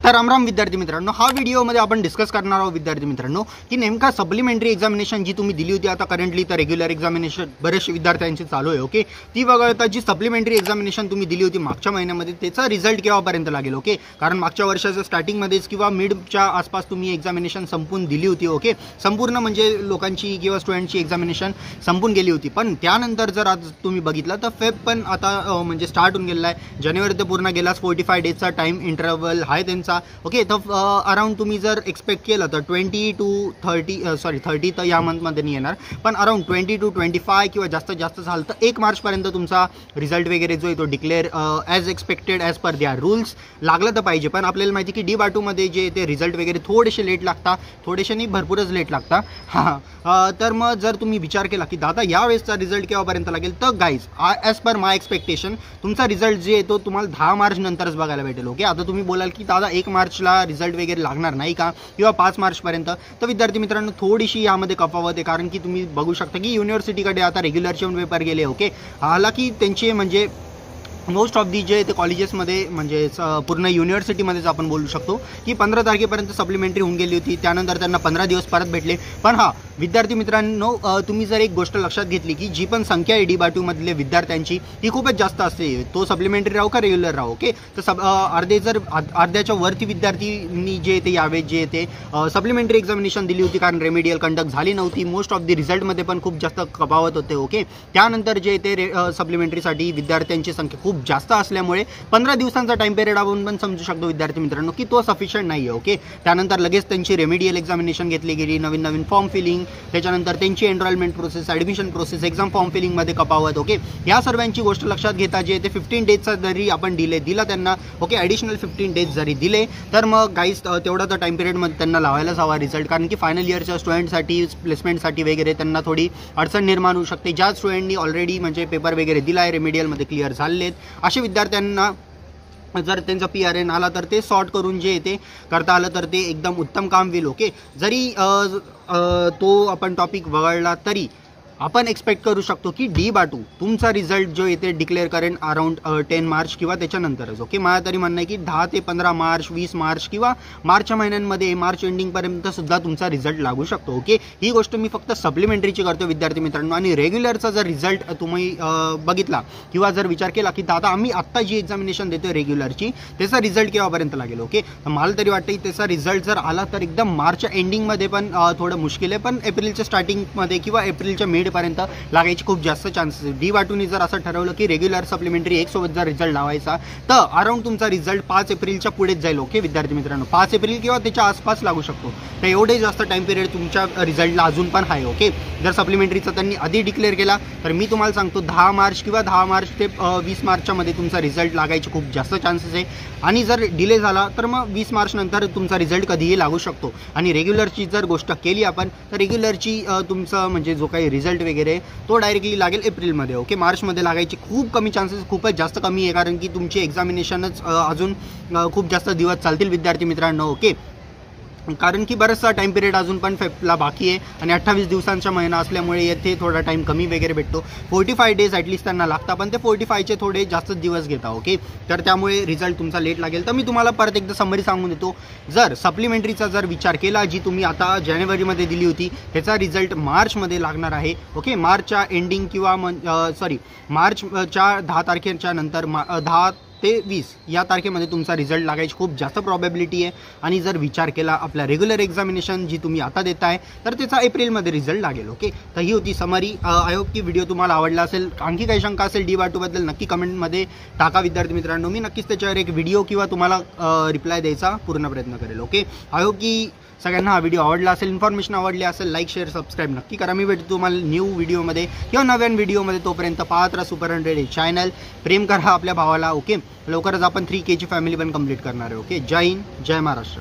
तर रामराम विद्यार्थी मित्रांनो, हा व्हिडिओमध्ये आपण डिस्कस करणार आहोत विद्यार्थी मित्रांनो की नेमका सप्लिमेंटरी एक्झामिनेशन जी तुम्ही दिली होती आता करंटली तर रेग्युलर एक्झामिनेशन बरेचसे विद्यार्थ्यांची चालू आहे. ओके, ती वगळता जी सप्लिमेंटरी एक्झामिनेशन तुम्ही दिली होती मागच्या महिन्यामध्ये त्याचा रिझल्ट केव्हापर्यंत लागेल. ओके, कारण मागच्या वर्षाच्या स्टार्टिंगमध्येच किंवा मिडच्या आसपास तुम्ही एक्झामिनेशन संपून दिली होती. ओके, संपूर्ण म्हणजे लोकांची किंवा स्टुडंटची एक्झामिनेशन संपून गेली होती. पण त्यानंतर जर आज तुम्ही बघितलं तर फेब पण आता म्हणजे स्टार्ट होऊन गेला आहे. जानेवारी तर पूर्ण गेला, 45 डेजचा टाइम इंटरवल आहे त्यांचा. ओके, तर अराउंड तुम्ही जर एक्सपेक्ट केलं तर 20 to 30 तर या मंथमध्ये नाही येणार, पण अराउंड 20 to 25 किंवा जास्तीत जास्त झालं तर 1 मार्चपर्यंत तुमचा रिझल्ट वगैरे जो आहे तो declare as expected as per द्या रूल्स लागलं तर पाहिजे. पण आपल्याला माहिती की डी बाटूमध्ये जे ते रिझल्ट वगैरे थोडेसे लेट लागतात, थोडेसे नाही भरपूरच लेट लागतात. हां, तर मग जर तुम्ही विचार केला की दादा यावेळेसचा रिझल्ट केव्हापर्यंत लागेल, तर गाईज ॲज पर माय एक्सपेक्टेशन तुमचा रिझल्ट जे आहे तो तुम्हाला 10 मार्च नंतरच बघायला भेटेल. ओके, आता तुम्ही बोलाल की दादा 1 मार्चला रिझल्ट वगैरे लागणार नाही का किंवा 5 मार्चपर्यंत, तर विद्यार्थी मित्रांनो थोडीशी यामध्ये कफावत आहे. कारण की तुम्ही बघू शकता की युनिव्हर्सिटीकडे आता रेग्युलरचे पेपर गेले. ओके, हालाकी त्यांचे म्हणजे मोस्ट ऑफ दी जे ते कॉलेजेसमध्ये म्हणजे पूर्ण युनिव्हर्सिटीमध्येच आपण बोलू शकतो की 15 तारखेपर्यंत सप्लिमेंटरी होऊन गेली होती. त्यानंतर त्यांना 15 दिवस परत भेटले. पण हां विद्यार्थी मित्रांनो, तुम्ही जर एक गोष्ट लक्षात घेतली की जी पण संख्या आहे डी बाटूमधले विद्यार्थ्यांची ती खूपच जास्त असते. तो सप्लिमेंटरी राहू का रेग्युलर राहू. ओके, तर अर्ध्याच्या वरती विद्यार्थ्यांनी जे ते यावे जे ते सप्लिमेंटरी एक्झामिनेशन दिली होती, कारण रेमेडियल कंडक्ट झाली नव्हती. मोस्ट ऑफ दी रिझल्टमध्ये पण खूप जास्त कपावत होते. ओके, त्यानंतर जे ते सप्लिमेंटरीसाठी विद्यार्थ्यांची संख्या खूप जास्त असल्यामुळे 15 दिवसांचा टाइम पिरियड आपण पण समजू शकतो विद्यार्थी मित्रांनो की तो सफिशियंट नाही आहे. ओके, त्यानंतर लगेच त्यांची रेमेडियल एक्झामिनेशन घेतली गेली, नवीन फॉर्म फिलिंग, त्याच्यानंतर त्यांची enrolment process, admission process, exam form फिलिंगमध्ये कपावत. ओके, या सर्वांची गोष्ट लक्षात घेता जे ते 15 डेजचा जरी आपण डिले दिला त्यांना, ओके ॲडिशनल 15 डेज जरी दिले तर मग गाईज तेवढा तर टाइम पिरियडमध्ये त्यांना लावायलाच हवा रिझल्ट. कारण की फायनल इयरच्या स्टुडंटसाठी प्लेसमेंटसाठी वगैरे त्यांना थोडी अडचण निर्माण होऊ शकते. ज्या स्टुडंटनी ऑलरेडी म्हणजे पेपर वगैरे दिला आहे, रेमेडियलमध्ये क्लिअर झालेत, अशा विद्यार्थ्यांना जर त्यांचा PRN आला तर ते सॉर्ट करून जे ते करता आलं तर ते एकदम उत्तम काम होईल. ओके, जरी तो आपण टॉपिक वगळला तरी आपण एक्सपेक्ट करू शकतो की डी बाटू तुमचा रिझल्ट जो येते डिक्लेअर करेन अराउंड 10 मार्च किंवा त्याच्यानंतरच. ओके, मला तरी म्हणणं आहे की 10 ते 15 मार्च, 20 मार्च किंवा मार्चच्या महिन्यांमध्ये मार्च एंडिंगपर्यंत सुद्धा तुमचा रिझल्ट लागू शकतो. ओके, ही गोष्ट मी फक्त सप्लिमेंटरीची करतो विद्यार्थी मित्रांनो. आणि रेग्युलरचा जर रिझल्ट तुम्ही बघितला किंवा जर विचार केला की दादा आम्ही आत्ता जी एक्झामिनेशन देतो रेग्युलरची त्याचा रिझल्ट केव्हापर्यंत लागेल. ओके, तर मला तरी वाटतं की त्याचा रिझल्ट जर आला तर एकदम मार्चच्या एंडिंगमध्ये पण थोडं मुश्किल आहे, पण एप्रिलच्या स्टार्टिंगमध्ये किंवा एप्रिलच्या मिडपर्यंत लागायची खूप जास्त चान्सेस. डी बाटूनी जर असं ठरवलं की रेग्युलर सप्लिमेंटरी एक सोबत जर रिझल्ट लावायचा तर अराउंड तुमचा रिझल्ट 5 एप्रिलच्या पुढेच जाईल. ओके विद्यार्थी मित्रांनो, 5 एप्रिल किंवा त्याच्या आसपास लागू शकतो. तर एवढे जास्त टाइम पिरियड तुमच्या रिझल्टला अजून पण आहे. ओके, जर सप्लिमेंटरीचा त्यांनी आधी डिक्लेअर केला तर मी तुम्हाला सांगतो 10 मार्च किंवा 10 मार्च ते 20 मार्चच्या मध्ये तुमचा रिझल्ट लागायचे खूप जास्त चान्सेस आहे. आणि जर डिले झाला तर मग 20 मार्च नंतर तुमचा रिझल्ट कधीही लागू शकतो. आणि रेग्युलरची जर गोष्ट केली आपण तर रेग्युलरची तुमचं म्हणजे जो काही रिझल्ट वगैरे तो डायरेक्टली लागेल एप्रिलमध्ये. ओके, मार्चमध्ये लागायची खूप कमी चान्सेस, खूपच जास्त कमी आहे, कारण की तुमची एक्झामिनेशनच अजून खूप जास्त दिवस चालतील विद्यार्थी मित्रांनो. ओके, कारण की बराचसा टाइम पिरियड अजून पण फेबला बाकी आहे आणि 28 दिवसांचा महिना असल्यामुळे येथे थोडा टाइम कमी वगैरे भेटतो. 45 डेज ॲटलिस्ट त्यांना लागतात, पण ते 45चे थोडे जास्त दिवस घेतात. ओके, तर त्यामुळे रिझल्ट तुमचा लेट लागेल. तर मी तुम्हाला परत एकदा समरी सांगून देतो. जर सप्लिमेंटरीचा जर विचार केला जी तुम्ही आता जानेवारीमध्ये दिली होती त्याचा रिझल्ट मार्चमध्ये लागणार आहे. ओके, मार्चच्या एंडिंग किंवा मार्चच्या 10 तारखेच्या नंतर 10 ते 20 या तारखेमध्ये तुमचा रिझल्ट लागायची खूप जास्त प्रॉबॅबिलिटी आहे. आणि जर विचार केला आपल्या रेग्युलर एक्झामिनेशन जी तुम्ही आता देताय तर त्याचा एप्रिलमध्ये रिझल्ट लागेल. ओके, तर ही होती समरी. आय होप की व्हिडिओ तुम्हाला आवडला असेल. आणखी काही शंका असेल डी बाटूबद्दल नक्की कमेंटमध्ये टाका विद्यार्थी मित्रांनो. मी नक्कीच त्याच्यावर एक व्हिडिओ किंवा तुम्हाला रिप्लाय द्यायचा पूर्ण प्रयत्न करेल. ओके, आय होप की सगळ्यांना हा व्हिडिओ आवडला असेल, इन्फॉर्मेशन आवडली असेल. लाईक, शेअर, सबस्क्राईब नक्की करा. मी भेटतो तुम्हाला न्यू व्हिडिओमध्ये किंवा नव्यान व्हिडिओमध्ये. तोपर्यंत पाहत राहा सुपर 100 चॅनल. प्रेम करा आपल्या भावाला. ओके, लवकरच आपण 3K ची फॅमिली पण कंप्लीट करणार आहे. ओके, जय हिंद, जय महाराष्ट्र.